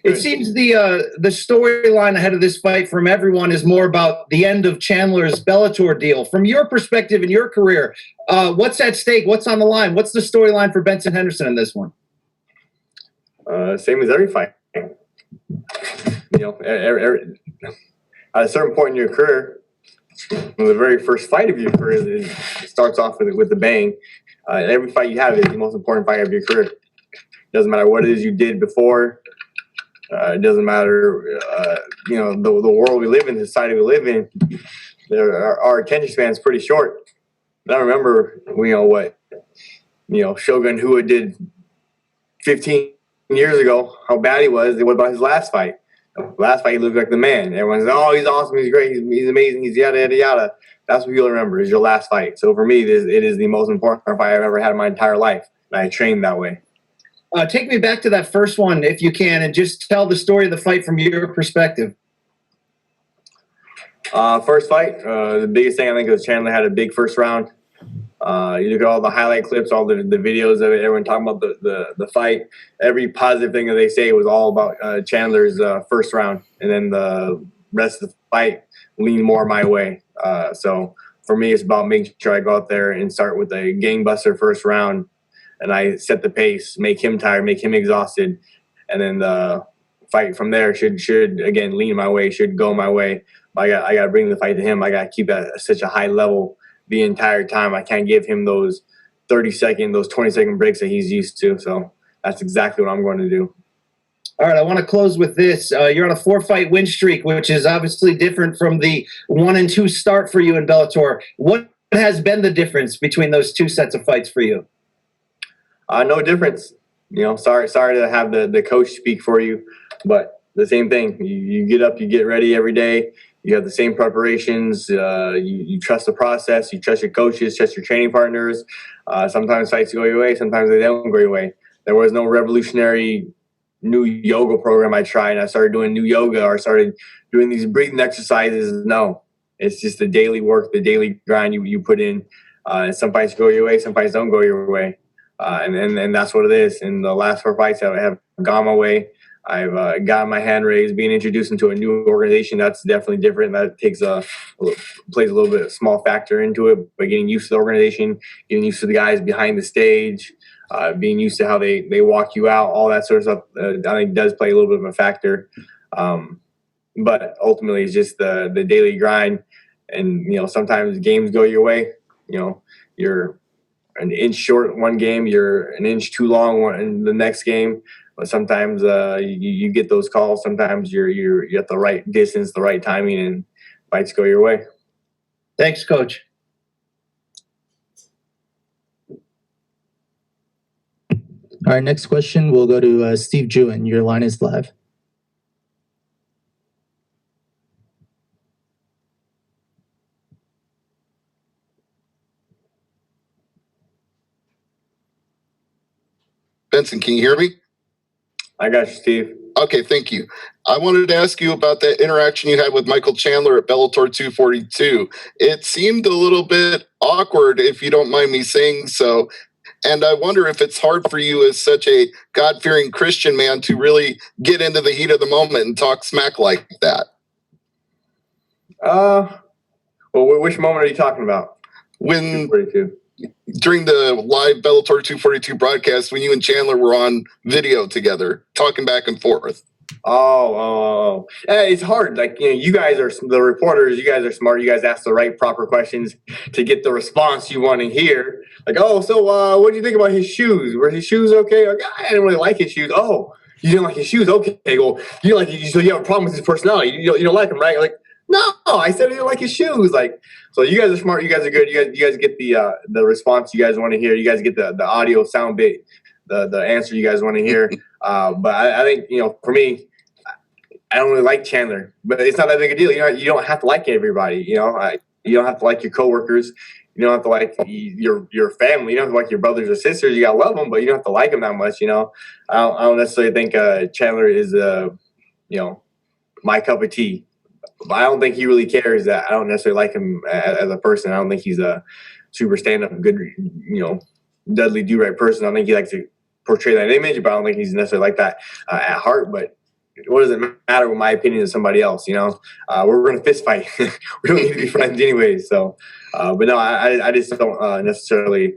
It seems the storyline ahead of this fight from everyone is more about the end of Chandler's Bellator deal. From your perspective in your career, what's at stake? What's on the line? What's the storyline for Benson Henderson in this one? Same as every fight. At a certain point in your career, the very first fight of your career, it starts off with a bang. Every fight you have is the most important fight of your career. It doesn't matter what it is you did before. It doesn't matter, the world we live in, the society we live in. Our attention span is pretty short. And I remember, Shogun Hua did 15 years ago, how bad he was. What about his last fight? Last fight, he looked like the man. Everyone's, oh, he's awesome, he's great, he's amazing, he's yada, yada, yada. That's what you'll remember, is your last fight. So for me, it is the most important fight I've ever had in my entire life. And I trained that way. Take me back to that first one, if you can, and just tell the story of the fight from your perspective. First fight, the biggest thing I think was Chandler had a big first round. You look at all the highlight clips, all the videos of it, everyone talking about the fight. Every positive thing that they say was all about Chandler's first round. And then the rest of the fight leaned more my way. So for me, it's about making sure I go out there and start with a gangbuster first round. And I set the pace, make him tired, make him exhausted. And then the fight from there should again, lean my way, should go my way. I got to bring the fight to him. I got to keep at such a high level the entire time. I can't give him those 30-second, those 20-second breaks that he's used to. So that's exactly what I'm going to do. All right, I want to close with this. You're on a 4-fight win streak, which is obviously different from the 1-2 start for you in Bellator. What has been the difference between those two sets of fights for you? No difference. Sorry to have the coach speak for you, but the same thing. You get up, you get ready every day. You have the same preparations. You trust the process. You trust your coaches, trust your training partners. Sometimes fights go your way. Sometimes they don't go your way. There was no revolutionary new yoga program I tried. I started doing new yoga or started doing these breathing exercises. No, it's just the daily work, the daily grind you put in. Some fights go your way. Some fights don't go your way. And that's what it is. In the last 4 fights, I have gone my way. I've gotten my hand raised. Being introduced into a new organization, that's definitely different. That plays a little bit of small factor into it. But getting used to the organization, getting used to the guys behind the stage, being used to how they walk you out, all that sort of stuff, I think does play a little bit of a factor. But ultimately, it's just the daily grind. And sometimes games go your way. You're an inch short one game, you're an inch too long in the next game. But sometimes you get those calls. Sometimes you're at the right distance, the right timing, and fights go your way. Thanks, Coach. All right, next question. We'll go to Steve Jewin. Your line is live. Benson, can you hear me? I got you, Steve. Okay, thank you. I wanted to ask you about that interaction you had with Michael Chandler at Bellator 242. It seemed a little bit awkward, if you don't mind me saying so. And I wonder if it's hard for you as such a God-fearing Christian man to really get into the heat of the moment and talk smack like that. Well, which moment are you talking about? When 242. During the live Bellator 242 broadcast, when you and Chandler were on video together, talking back and forth. Oh. It's hard. You guys are the reporters. You guys are smart. You guys ask the right proper questions to get the response you want to hear. What do you think about his shoes? Were his shoes okay? I didn't really like his shoes. Oh, you didn't like his shoes? Okay, well, you like so you have a problem with his personality. You don't like him, right? No, I said I didn't like his shoes. So you guys are smart. You guys are good. You guys get the response you guys want to hear. You guys get the audio sound bit, the answer you guys want to hear. But I think, for me, I don't really like Chandler, but it's not that big a deal. You don't have to like everybody. You don't have to like your coworkers. You don't have to like your family. You don't have to like your brothers or sisters. You gotta love them, but you don't have to like them that much. I don't necessarily think Chandler is my cup of tea. But I don't think he really cares that I don't necessarily like him as a person. I don't think he's a super stand-up, good, Dudley do-right person. I think he likes to portray that image, but I don't think he's necessarily like that at heart. But what does it matter what my opinion is somebody else? We're going to fist fight. We don't need to be friends anyway. So, but no, I just don't necessarily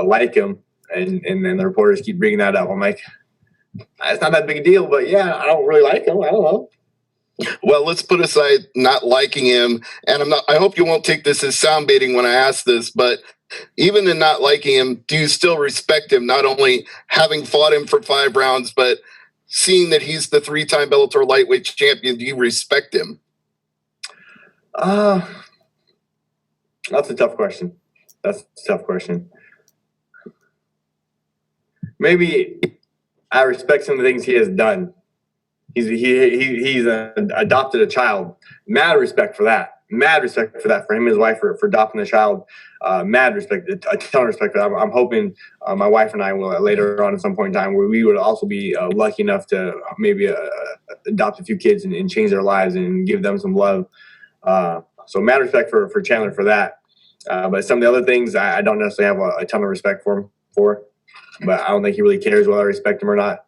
like him. And then the reporters keep bringing that up. I'm like, it's not that big a deal, but yeah, I don't really like him. I don't know. Well, let's put aside not liking him, and I hope you won't take this as sound baiting when I ask this, but even in not liking him, do you still respect him? Not only having fought him for 5 rounds, but seeing that he's the 3-time Bellator lightweight champion, do you respect him? That's a tough question. Maybe I respect some of the things he has done. He's adopted a child. Mad respect for that. For him and his wife for adopting the child. Mad respect, a ton of respect for that. I'm hoping my wife and I will later on at some point in time where we would also be lucky enough to maybe adopt a few kids and change their lives and give them some love. So mad respect for Chandler for that. But some of the other things I don't necessarily have a ton of respect for him for. But I don't think he really cares whether I respect him or not.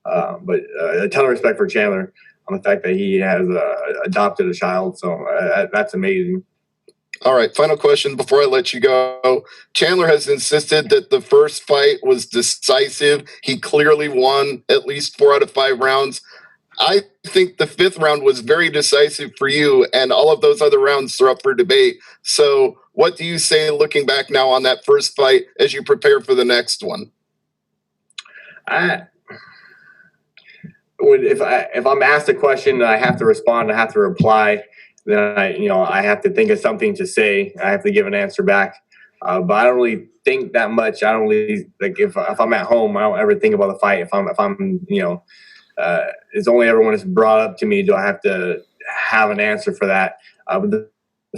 But a ton of respect for Chandler on the fact that he has adopted a child. So that's amazing. All right, final question before I let you go. Chandler has insisted that the first fight was decisive. He clearly won at least 4 out of 5 rounds. I think the 5th round was very decisive for you, and all of those other rounds are up for debate. So what do you say looking back now on that first fight as you prepare for the next one? If I'm asked a question and I have to respond, I have to reply, then I have to think of something to say. I have to give an answer back. But I don't really think that much. I don't really if I'm at home, I don't ever think about the fight. If I'm it's only ever when it's brought up to me do I have to have an answer for that. But the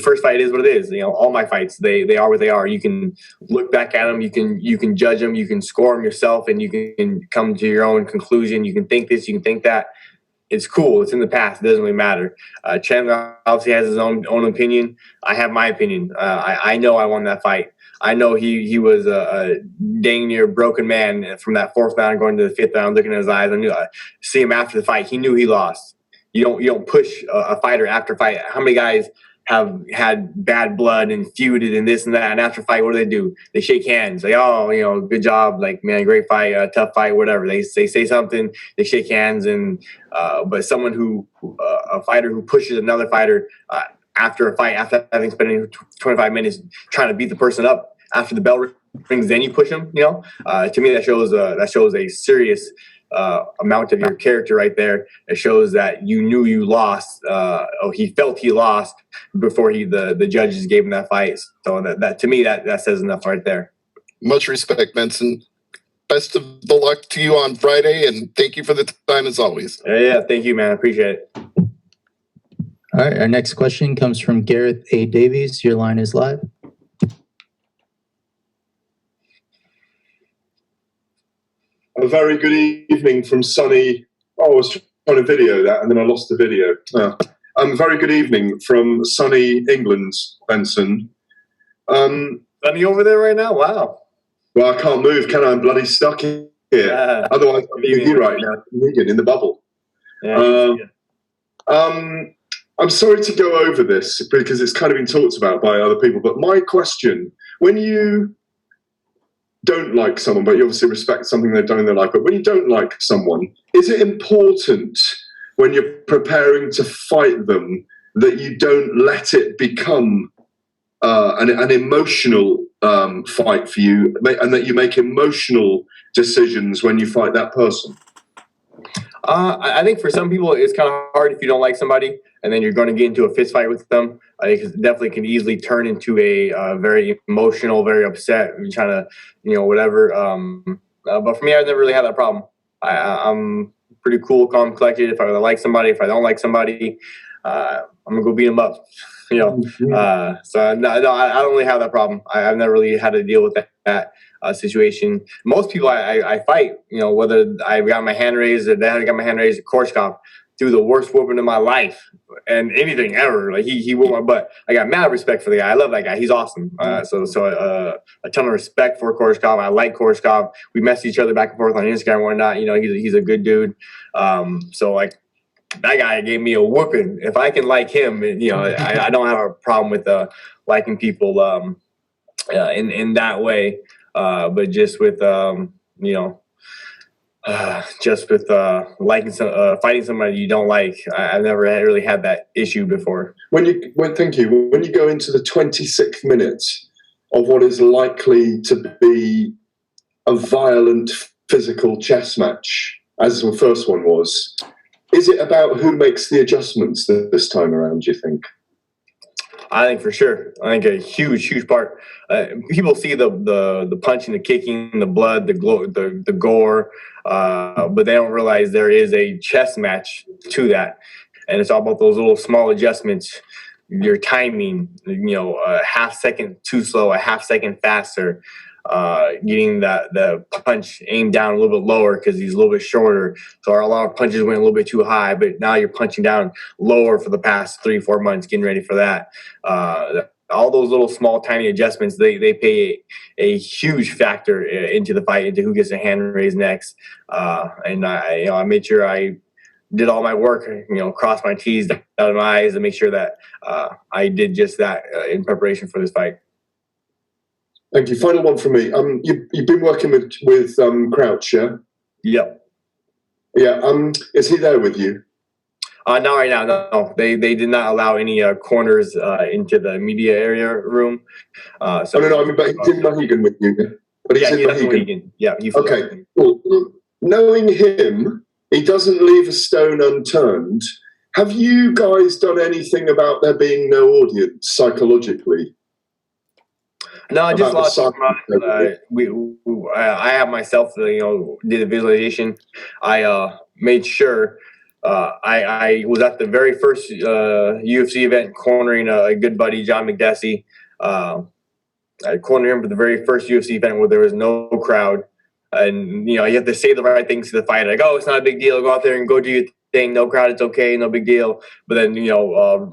first fight is what it is. All my fights, they are what they are. You can look back at them, you can judge them, you can score them yourself, and you can come to your own conclusion. You can think this, you can think that. It's cool. It's in the past. It doesn't really matter. Chandler obviously has his own opinion. I have my opinion. I know I won that fight. I know he was a dang near broken man from that 4th round going to the 5th round. Looking at his eyes, I knew. See him after the fight. He knew he lost. You don't push a fighter after fight. How many guys have had bad blood and feuded and this and that, and after fight, what do? They shake hands, like, oh, good job, like, man, great fight, tough fight, whatever. They say something, they shake hands, and but someone a fighter who pushes another fighter after a fight, after having spent 25 minutes trying to beat the person up after the bell rings, then you push them. To me, that shows a serious amount of your character right there. It shows that you knew you lost. He felt he lost before the judges gave him that fight. So that to me that says enough right there. Much respect, Benson. Best of the luck to you on Friday, and thank you for the time as always. Yeah, thank you, man. I appreciate it. All right, our next question comes from Gareth A. Davies. Your line is live. A very good evening from sunny. Oh, I was trying to video that and then I lost the video. Very good evening from sunny England, Benson. Sunny over there right now? Wow. Well, I can't move, can I? I'm bloody stuck here. Yeah. Otherwise, I'd be here right now, in the bubble. Yeah. I'm sorry to go over this because it's kind of been talked about by other people, but my question, when you don't like someone, but you obviously respect something they've done in their life, but when you don't like someone, is it important when you're preparing to fight them that you don't let it become an emotional fight for you, and that you make emotional decisions when you fight that person? I think for some people it's kind of hard if you don't like somebody and then you're going to get into a fist fight with them. It definitely can easily turn into a very emotional, very upset. You're trying to, whatever. But for me, I've never really had that problem. I'm pretty cool, calm, collected. If I like somebody, if I don't like somebody, I'm gonna go beat them up. So no, I don't really have that problem. I've never really had to deal with that situation. Most people I fight, whether I got my hand raised or they haven't got my hand raised at Korshkov, threw the worst whooping in my life and anything ever. Like he whooped my butt. I got mad respect for the guy. I love that guy. He's awesome. So a ton of respect for Koreshkov. I like Koreshkov. We message each other back and forth on Instagram and whatnot. You know, he's a good dude. So like that guy gave me a whooping. If I can like him, you know, I don't have a problem with liking people in that way. But just with you know. Just with liking fighting somebody you don't like, I've never really had that issue before. When you go into the 26th minute of what is likely to be a violent physical chess match, as the first one was, is it about who makes the adjustments this time around, do you think? I think for sure. I think a huge part. People see the punching, the kicking, the blood, the gore, but they don't realize there is a chess match to that, and it's all about those little small adjustments. Your timing, you know, a half second too slow, a half second faster. Getting the punch aimed down a little bit lower because he's a little bit shorter. So a lot of punches went a little bit too high, but now you're punching down lower for the past 3-4 months, getting ready for that. All those little small tiny adjustments, they pay a huge factor into the fight, into who gets a hand raised next. And I made sure I did all my work, you know, crossed my T's, dotted my I's, and make sure that I did just that in preparation for this fight. Thank you. Final one from me. You've been working with Crouch, yeah? Yep. Yeah. Is he there with you? Not right now. No, they did not allow any corners into the media area room. So no. I mean, but he's in Mohegan with you. But he's in Mohegan. Yeah. Okay. Cool. Knowing him, he doesn't leave a stone unturned. Have you guys done anything about there being no audience psychologically? No, I just lost I have myself, you know, did a visualization. I made sure I was at the very first UFC event cornering a good buddy, John McDessie. I cornered him for the very first UFC event where there was no crowd. And, you know, you have to say the right things to the fighter. Like, oh, it's not a big deal. Go out there and go do your thing. No crowd, it's okay. No big deal. But then, you know,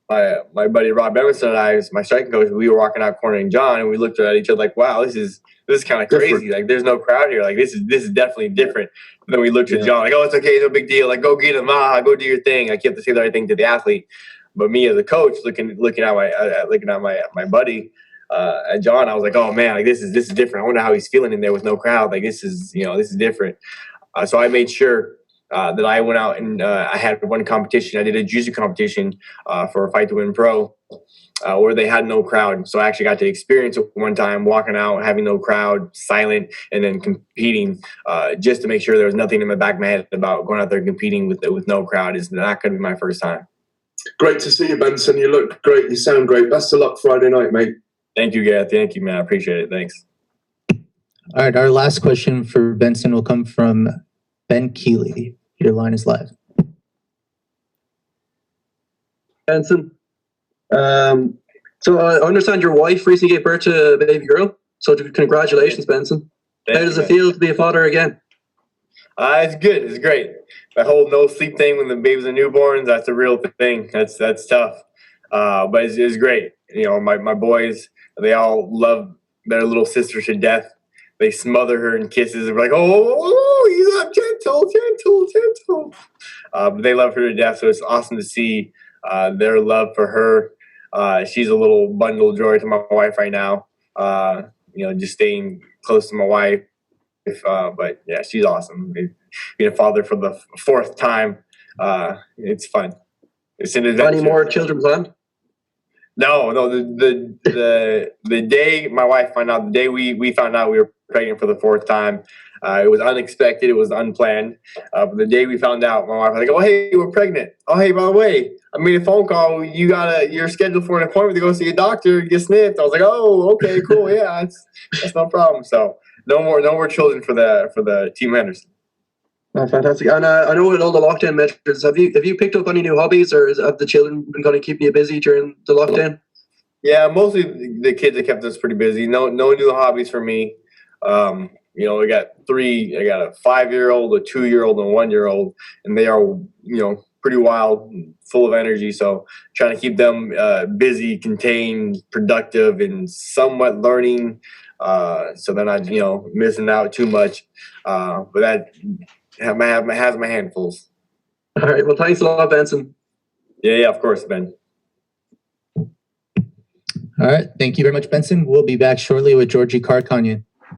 my buddy Rob Benson and I, my striking coach, we were walking out cornering John, and we looked at each other like, "Wow, this is kind of crazy. Like, there's no crowd here. Like, this is definitely different." And then we looked at John like, "Oh, it's okay, no big deal. Like, go get him, go do your thing." Like, you have to say the right thing to the athlete. But me as a coach, looking at my buddy and John, I was like, "Oh man, like this is different. I wonder how he's feeling in there with no crowd. Like, this is different." So I made sure that I went out and I had one competition. I did a jiu-jitsu competition for a Fight to Win Pro where they had no crowd. So I actually got to experience it one time, walking out, having no crowd, silent, and then competing just to make sure there was nothing in the back of my head about going out there competing with no crowd. Is not going to be my first time. Great to see you, Benson. You look great. You sound great. Best of luck Friday night, mate. Thank you, Gareth. Thank you, man. I appreciate it. Thanks. All right, our last question for Benson will come from Ben Keeley. Your line is live. Benson. So I understand your wife recently gave birth to a baby girl. So congratulations, Benson. How does it feel to be a father again? It's good. It's great. The whole no sleep thing when the babies are newborns, that's a real thing. That's tough. But it's great. You know, my boys, they all love their little sister to death. They smother her in kisses and be like, oh, you love gentle. But they love her to death, so it's awesome to see their love for her. She's a little bundle of joy to my wife right now. You know, just staying close to my wife. But yeah, she's awesome. Being a father for the fourth time, it's fun. It's an adventure. Any more children planned? No. The day my wife found out, the day we found out we were pregnant for the fourth time, it was unexpected. It was unplanned. But the day we found out, my wife was like, "Oh, hey, we're pregnant. Oh, hey, by the way, I made a phone call. You're scheduled for an appointment to go see a doctor, get snipped." I was like, "Oh, okay, cool. Yeah, that's no problem." So no more children for the Team Henderson. Oh, fantastic. And I know with all the lockdown measures, have you picked up any new hobbies, or have the children been kind of keeping you busy during the lockdown? Yeah, mostly the kids have kept us pretty busy. No new hobbies for me. you know, I got a 5-year-old, a 2-year-old, and a 1-year-old, and they are, you know, pretty wild, full of energy. So trying to keep them busy, contained, productive, and somewhat learning, so they're not, you know, missing out too much. But that has my handfuls. All right. Well, thanks a lot, Benson. Yeah, of course, Ben. All right. Thank you very much, Benson. We'll be back shortly with Georgie Karkanyan.